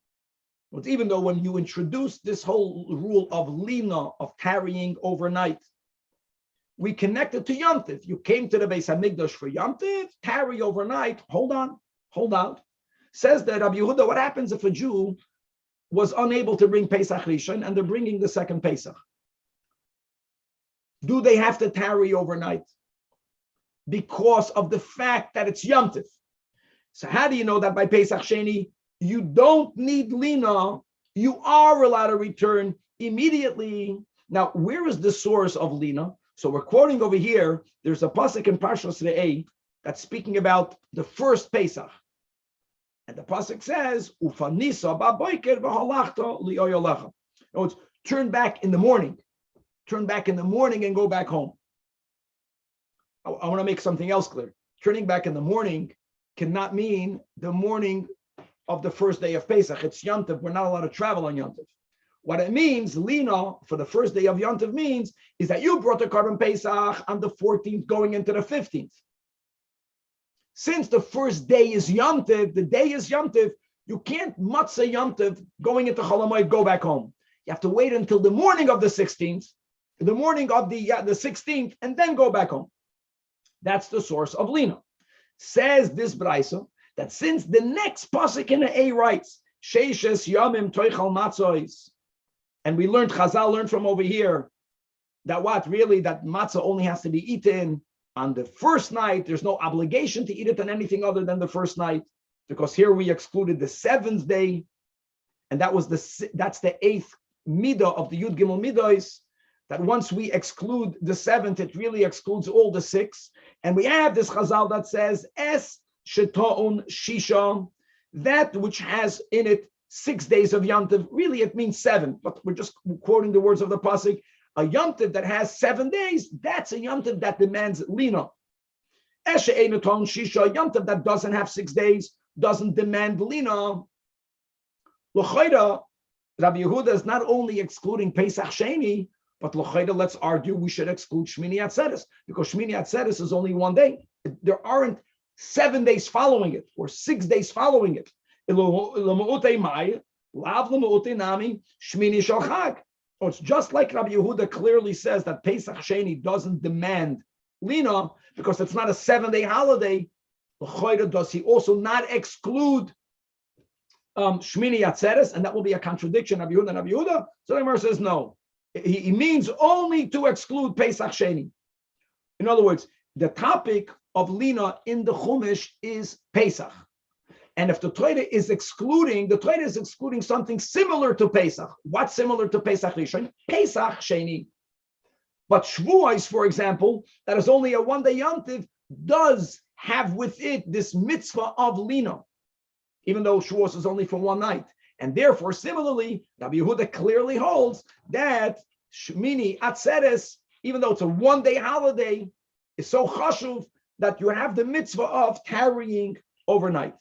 But even though when you introduce this whole rule of lina, of tarrying overnight, we connected to Yom Tov. You came to the Beis Hamikdash for Yom Tov, tarry overnight, hold out. Says that Rabbi Yehuda, what happens if a Jew was unable to bring Pesach Rishon and they're bringing the second Pesach? Do they have to tarry overnight? Because of the fact that it's Yom Tov. So how do you know that by Pesach Sheni, you don't need lina, you are allowed to return immediately? Now, where is the source of lina? So we're quoting over here, there's a pasuk in Parshas Re'eh that's speaking about the first Pesach. And the pasuk says, Ufanisa ba'boiker v'halachta li'oyolecha. No, it's turn back in the morning. Turn back in the morning and go back home. I want to make something else clear. Turning back in the morning cannot mean the morning of the first day of Pesach. It's Yom Tov. We're not allowed to travel on Yom Tov. What it means, lina, for the first day of Yom Tov means, is that you brought the Koren Pesach on the 14th going into the 15th. Since the first day is Yom Tov, the day is Yom Tov, you can't matzah Yom Tov going into Chol HaMoed, go back home. You have to wait until the morning of the 16th, the morning of the 16th, and then go back home. That's the source of lina. Says this brayso that since the next pasuk in the A writes, Sheishes Yamim Toichal Matzois, and we learned, Chazal learned from over here, that matzah only has to be eaten on the first night. There's no obligation to eat it on anything other than the first night, because here we excluded the seventh day, and that's the eighth midah of the Yud Gimel Midos, that once we exclude the seventh, it really excludes all the six. And we have this chazal that says, Es sheto'un shisha, that which has in it 6 days of Yom Tov. Really, it means seven, but we're just quoting the words of the pasuk. A Yom Tov that has 7 days, that's a Yom Tov that demands lina. Eshe einoton shisha, a Yom Tov that doesn't have 6 days, doesn't demand lina. L'chayda, Rabbi Yehuda is not only excluding Pesach Sheni, but l'chayda, let's argue we should exclude Shmini Atzeres, because Shmini Atzeres is only 1 day. There aren't 7 days following it or 6 days following it. Oh, it's just like Rabbi Yehuda clearly says that Pesach Sheni doesn't demand lina because it's not a 7-day holiday. Does he also not exclude Shmini Atzeres, and that will be a contradiction of Yehuda and Rabbi Yehuda? So the Gemara says no. He means only to exclude Pesach Sheni. In other words, the topic of lina in the Chumash is Pesach. And if the Torah is excluding, something similar to Pesach. What's similar to Pesach Rishon? Pesach Sheni. But Shavuos, for example, that is only a 1-day Yom Tov, does have with it this mitzvah of lina, even though Shavuos is only for 1 night. And therefore, similarly, Rabbi Yehuda clearly holds that Shmini Atzeres, even though it's a 1-day holiday, is so chashuv that you have the mitzvah of tarrying overnight.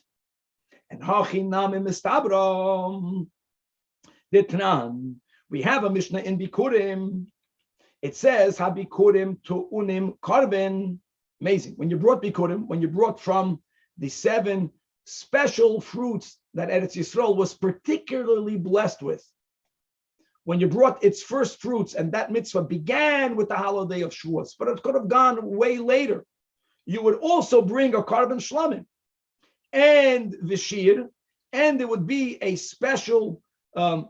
And hachinam mistabram ditnan. We have a Mishnah in Bikurim. It says habikurim to unim karben. Amazing. When you brought from the 7 special fruits that Eretz Yisrael was particularly blessed with, when you brought its first fruits, and that mitzvah began with the holiday of Shavuos, but it could have gone way later, you would also bring a karben shlamim and the shiur, and there would be a special, again,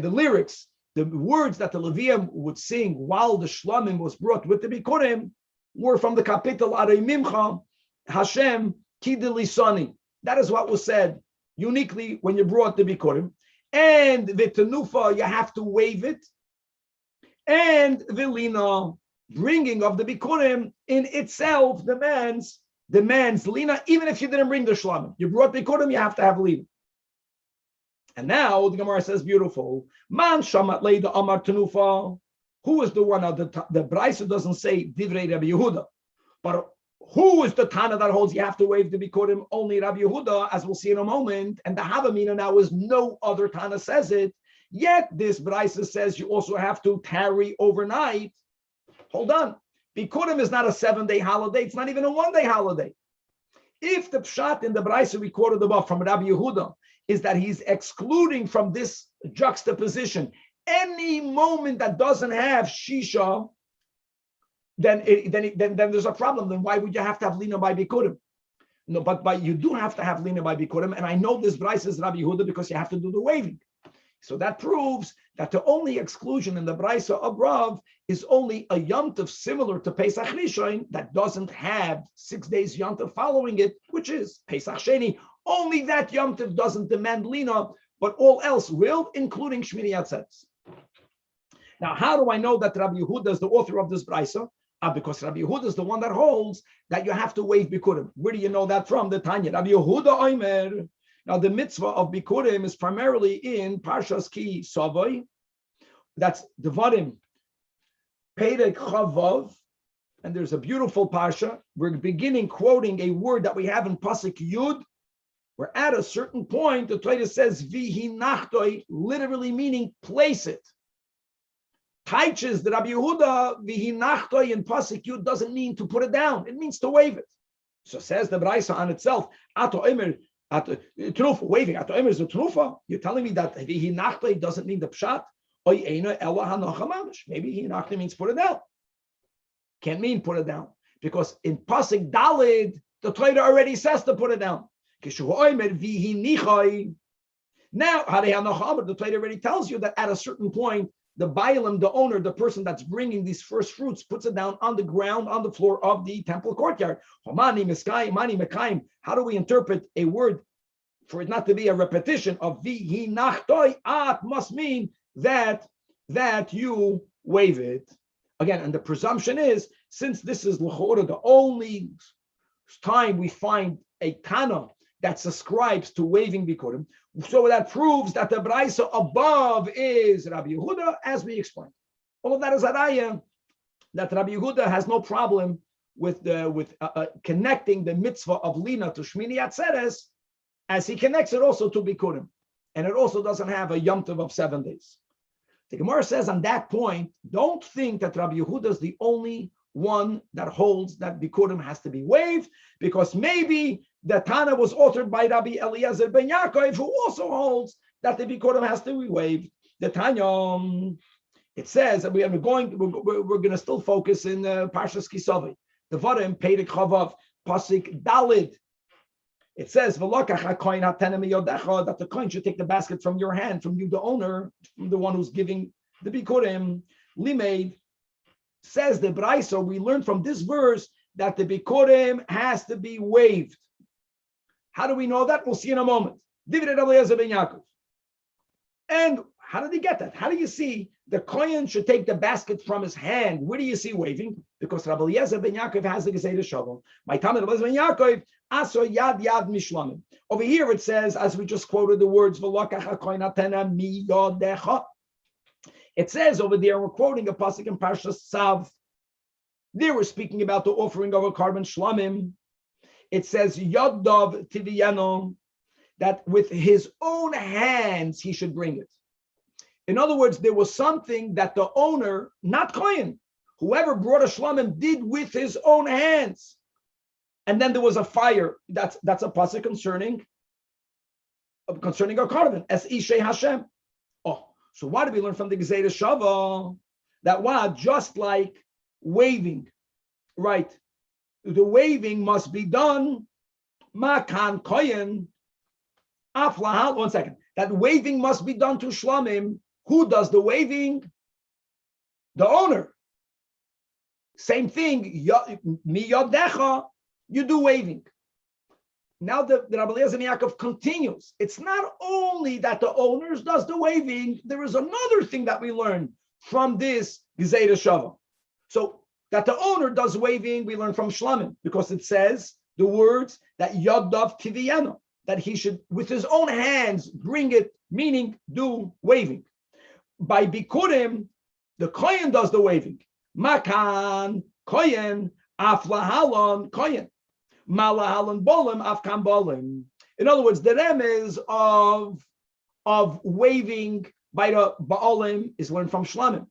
the lyrics, the words that the Levium would sing while the shlamim was brought with the Bikurim were from the kapitel Arei Mimcha, Hashem Kidelisani. That is what was said uniquely when you brought the Bikurim. And the tenufa, you have to wave it. And the lina, bringing of the Bikurim in itself demands lina, even if you didn't bring the shlamim. You brought Bikurim, you have to have lina. And now the Gemara says, beautiful. Man shamat leida amar tenufa. Who is the one? The Brisa doesn't say divrei Rabbi Yehuda, but who is the Tana that holds you have to wave the Bikurim? Only Rabbi Yehuda, as we'll see in a moment. And the Havamina now is no other Tana says it. Yet this Brisa says you also have to tarry overnight. Hold on. Bikurim is not a 7-day holiday. It's not even a 1-day holiday. If the pshat in the Brisa we quoted above from Rabbi Yehuda is that he's excluding from this juxtaposition any moment that doesn't have shisha, then there's a problem. Then why would you have to have lina by Bikurim? No, but you do have to have lina by Bikurim, and I know this Brisa is Rabbi Yehuda because you have to do the waving. So that proves that the only exclusion in the Brisa of Rav is only a Yom Tov similar to Pesach Rishon that doesn't have 6 days Yom Tov following it, which is Pesach Sheni. Only that Yom Tov doesn't demand lina, but all else will, including Shmini Atzeres. Now, how do I know that Rabbi Yehuda is the author of this Brisa? Because Rabbi Yehuda is the one that holds that you have to wave Bikurim. Where do you know that from? The Tanya. Rabbi Yehuda Omer. Now, the mitzvah of Bikurim is primarily in Parshas Ki Savoy. That's Devarim, Perek Chavav. And there's a beautiful Parsha. We're beginning quoting a word that we have in Pasuk Yud. We're at a certain point, the Torah says, Vihi Nachtoi, literally meaning place it. Taiches, the Rabbi Yehuda, Vihi Nachtoi in Pasuk Yud doesn't mean to put it down. It means to wave it. So says the Brisa on itself, Ato Emer, Trufa, waving, Ato Emer is a Trufa. You're telling me that Vihi Nachtoi doesn't mean the Pshat? Maybe Vihi Nachtoi means put it down. Can't mean put it down. Because in Pasuk Dalid, the Torah already says to put it down. Now, the Torah already tells you that at a certain point, the bailam, the owner, the person that's bringing these first fruits, puts it down on the ground, on the floor of the temple courtyard. How do we interpret a word for it not to be a repetition of vihi nachtoi? At must mean that you wave it. Again, and the presumption is, since this is l'chora, the only time we find a Tana that ascribes to waving bikurim, so that proves that the Braisa above is Rabbi Yehuda, as we explained. All of that is Araya, that Rabbi Yehuda has no problem with connecting the mitzvah of Lina to Shmini Atzeres, as he connects it also to bikurim, and it also doesn't have a Yom Tov of 7 days. The Gemara says on that point, don't think that Rabbi Yehuda is the only one that holds that bikurim has to be waived, because maybe the Tana was authored by Rabbi Eliezer ben Yaakov, who also holds that the bikurim has to be waived. The Tanya, it says that we're going to still focus in Parshas Kisavi. The Varim Perek Chavav Pasik Dalid. It says that the coin should take the basket from your hand, from you, the owner, from the one who's giving the bikurim. Limeid says the Braisa, we learn from this verse that the bikurim has to be waived. How do we know that? We'll see in a moment. And how did he get that? How do you see the kohen should take the basket from his hand? Where do you see waving? Because Rabbi Eliezer ben Yaakov has the Gezeidah Shalom. My Talmud Rabbi Eliezer ben Yaakov, aso yad mishlamim. Over here it says, as we just quoted the words, v'lokach hakohen atena mi yodecha. It says over there, we're quoting a pasuk in Parshas Tzav. They were speaking about the offering of a carbon shlamim. It says yadav tiviyano, that with his own hands he should bring it. In other words, there was something that the owner, not kohen, whoever brought a shlamim, did with his own hands. And then there was a fire. That's a pasuk concerning a carbon, as Ishei Hashem. Oh, so why do we learn from the Gezeidah Shava that just like waving, right? The waving must be done. Makan kohen aflahal. 1 second. That waving must be done to shlamim. Who does the waving? The owner. Same thing. Mi yodecha. You do waving. Now the Rabbi Eliezer ben Yaakov continues. It's not only that the owners does the waving. There is another thing that we learn from this Gezeidah Shava. So that the owner does waving, we learn from Shlamim, because it says the words that Yadav Tiviyano, that he should, with his own hands, bring it, meaning do waving. By Bikurim, the Kohen does the waving. Makan, Kohen, Aflahalon, Kohen. Malahalon Bolim, Afkan Bolim. In other words, the remez of waving by the Baalim is learned from Shlamim.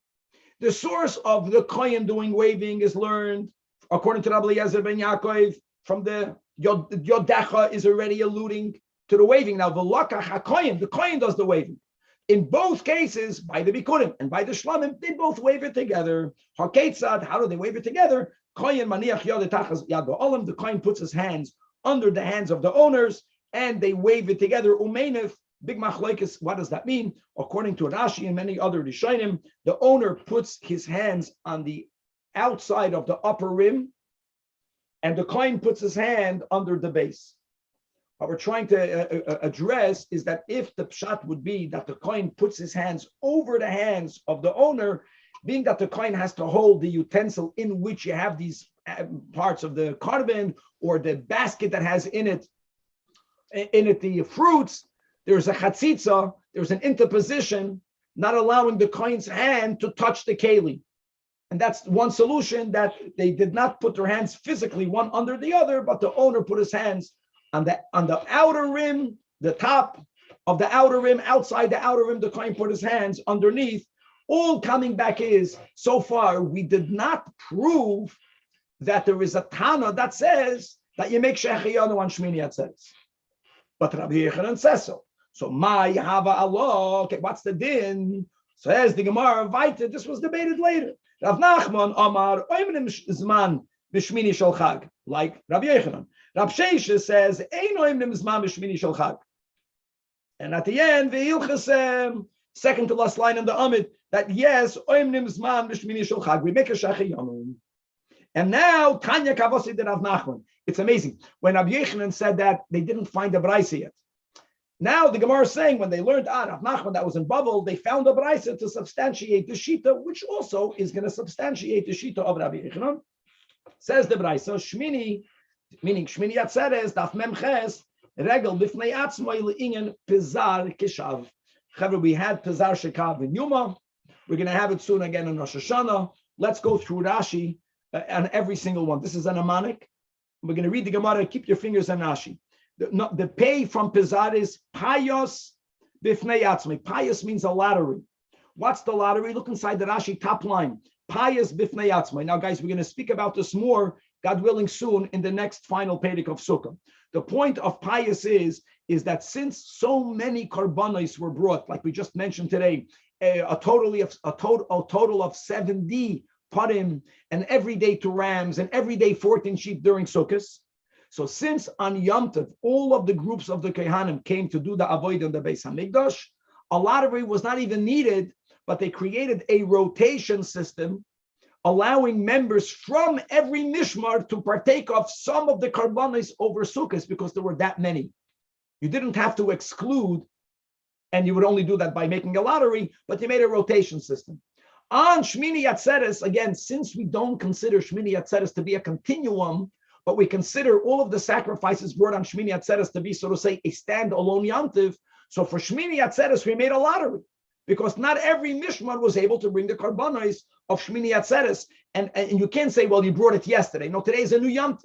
The source of the Kohen doing waving is learned, according to Rabbi Eliezer ben Yaakov, from the Yodecha is already alluding to the waving. Now, V'lokach HaKohen, the Kohen does the waving. In both cases, by the Bikurim and by the Shlamim, they both wave it together. HaKetzad, how do they wave it together? Kohen maniach yad etachas yad ba'olam, the Kohen puts his hands under the hands of the owners, and they wave it together. Umeinef, big machlokes, what does that mean? According to Rashi and many other Rishonim, the owner puts his hands on the outside of the upper rim, and the Kohen puts his hand under the base. What we're trying to address is that if the pshat would be that the Kohen puts his hands over the hands of the owner, being that the Kohen has to hold the utensil in which you have these parts of the carbon or the basket that has in it the fruits, there's a chatzitza, there's an interposition, not allowing the Kohen's hand to touch the keli. And that's one solution, that they did not put their hands physically one under the other, but the owner put his hands on the outer rim, the top of the outer rim, outside the outer rim, the Kohen put his hands underneath. All coming back is, so far, we did not prove that there is a Tana that says that you make Shechiyanu on Shmini Atzeres. But Rabbi Yechanan says so. So, my Hava Allah, okay, what's the din? Says the Gemara, Vaita, this was debated later. Rav Nachman Amar, Oimrim Zman B'Shmini Shel Chag, like Rabbi Yechanan. Rav Sheisha says, Ein Oimrim Zman B'Shmini Shel Chag. And at the end, Ve'ilchasem second to last line in the Amid, that yes, we make a shachiyanu. And now Tanya Kavasi de Rav Nachman. It's amazing. When Rabbi Yechanan said that, they didn't find a Braisa yet. Now the Gemara is saying when they learned Rav Nachman that was in Babel, they found a Braisa to substantiate the Shita, which also is going to substantiate the Shita of Rabbi Yechanan. Says the Braisa, Shmini, meaning Shmini Atzeres, Daf Memches, Regel Bifnei Atzmai Le'ingen Pizar Kishav. We had Pizar Shekav in Yuma. We're going to have it soon again in Rosh Hashanah. Let's go through Rashi on every single one. This is an Amanic. We're going to read the Gemara. Keep your fingers on Rashi. The pay from Pizar is Payos Bifnei Atzmai. Payos means a lottery. What's the lottery? Look inside the Rashi top line. Payos Bifnei Atzmai. Now, guys, we're going to speak about this more, God willing, soon in the next final Perek of Sukah. The point of Payos is that since so many karbanos were brought, like we just mentioned today, a total of 70 parim, and every day 2 rams, and every day 14 sheep during Sukkot. So since on Yom Tov, all of the groups of the Kehanim came to do the avodah in the Beis Hamikdash, a lottery was not even needed, but they created a rotation system, allowing members from every mishmar to partake of some of the karbanos over Sukkot, because there were that many. You didn't have to exclude, and you would only do that by making a lottery, but you made a rotation system. On Shmini Atzeres, again, since we don't consider Shmini Atzeres to be a continuum, but we consider all of the sacrifices brought on Shmini Atzeres to be, so to say, a standalone Yom Tov. So for Shmini Atzeres, we made a lottery, because not every mishmar was able to bring the karbanos of Shmini Atzeres. And you can't say, well, you brought it yesterday. No, today is a new Yom Tov.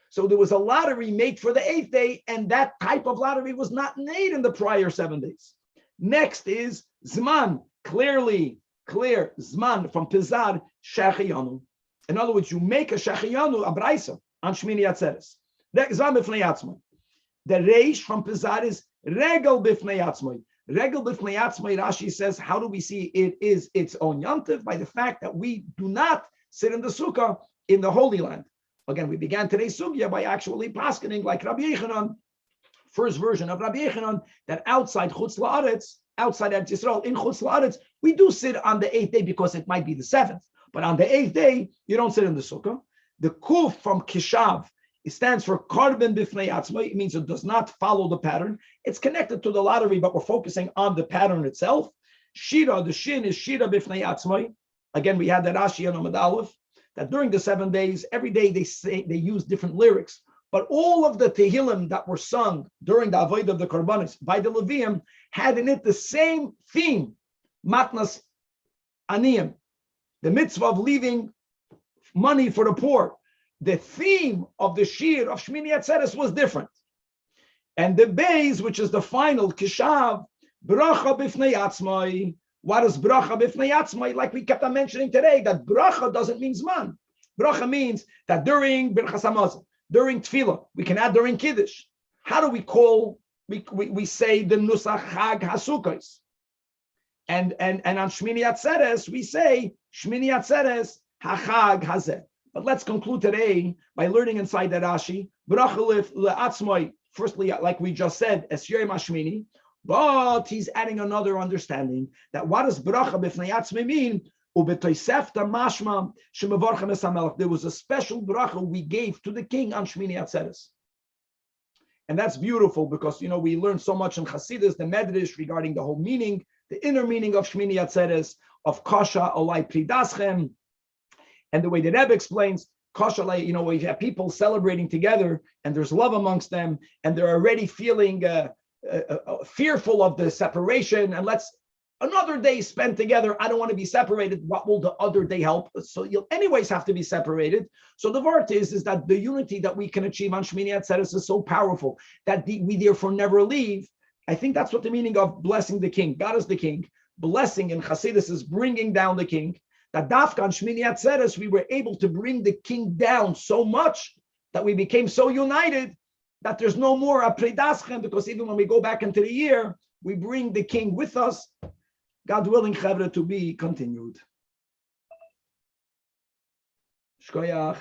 So there was a lottery made for the 8th day, and that type of lottery was not made in the prior 7 days. Next is Zman, clear Zman from Pizar Shachiyanu. In other words, you make a Shachiyanu, a Braisa, on Shmini Atzeres. Zman b'fnei atzmai. The Reish from Pizar is Regel b'fnei atzmai. Regel b'fnei atzmai, Rashi says, how do we see it is its own Yom Tov? By the fact that we do not sit in the Sukkah in the Holy Land. Again, we began today's sugya by actually paskening like Rabbi Yechanan, first version of Rabbi Yechanan, that outside Chutz La'aretz, outside Eretz Yisrael, in Chutz La'aretz, we do sit on the 8th day because it might be the 7th. But on the 8th day, you don't sit in the sukkah. The kuf from Kishav, it stands for Karben Bifnei Atzmai. It means it does not follow the pattern. It's connected to the lottery, but we're focusing on the pattern itself. Shira, the shin is Shira Bifnei Atzmai. Again, we had that Rashi and Amud Aleph, that during the 7 days, every day they use different lyrics, but all of the Tehillim that were sung during the Avodah of the Korbanos by the Leviim had in it the same theme, Matnas Aniyim, the mitzvah of leaving money for the poor. The theme of the shiur of Shmini Atzeres was different. And the Beis, which is the final Kishav, Bracha Bifnei Atzmai. What is bracha b'fnei atzmai? Like we kept on mentioning today, that bracha doesn't mean zman. Bracha means that during Birchas Hamazon, during Tefilla, we can add during Kiddush. How do we call? We say the nusach Chag HaSukkos, and on Shmini Atzeres we say Shmini Atzeres HaChag Hazeh. But let's conclude today by learning inside that Rashi bracha le'atzmai. Firstly, like we just said, es Yom HaShmini. But he's adding another understanding that what does bracha b'fnei atzmai mean? There was a special bracha we gave to the king on Shmini Atzeres. And that's beautiful because, we learn so much in Chassidus, the Midrash, regarding the whole meaning, the inner meaning of Shmini Atzeres, of Kasha Olai Pridaschem. And the way the Rebbe explains, Kasha, we have people celebrating together and there's love amongst them and they're already feeling fearful of the separation, and let's another day spent together. I don't want to be separated. What will the other day help? So you'll anyways have to be separated. So the word is that the unity that we can achieve on Shmini Atzeres is so powerful that we therefore never leave. I think that's what the meaning of blessing the king. God is the king. Blessing in Chassidus is bringing down the king. That dafka on Shmini Atzeres, we were able to bring the king down so much that we became so united that there's no more a predaschem, because even when we go back into the year, we bring the king with us. God willing, Chevra, to be continued. Shkoyach.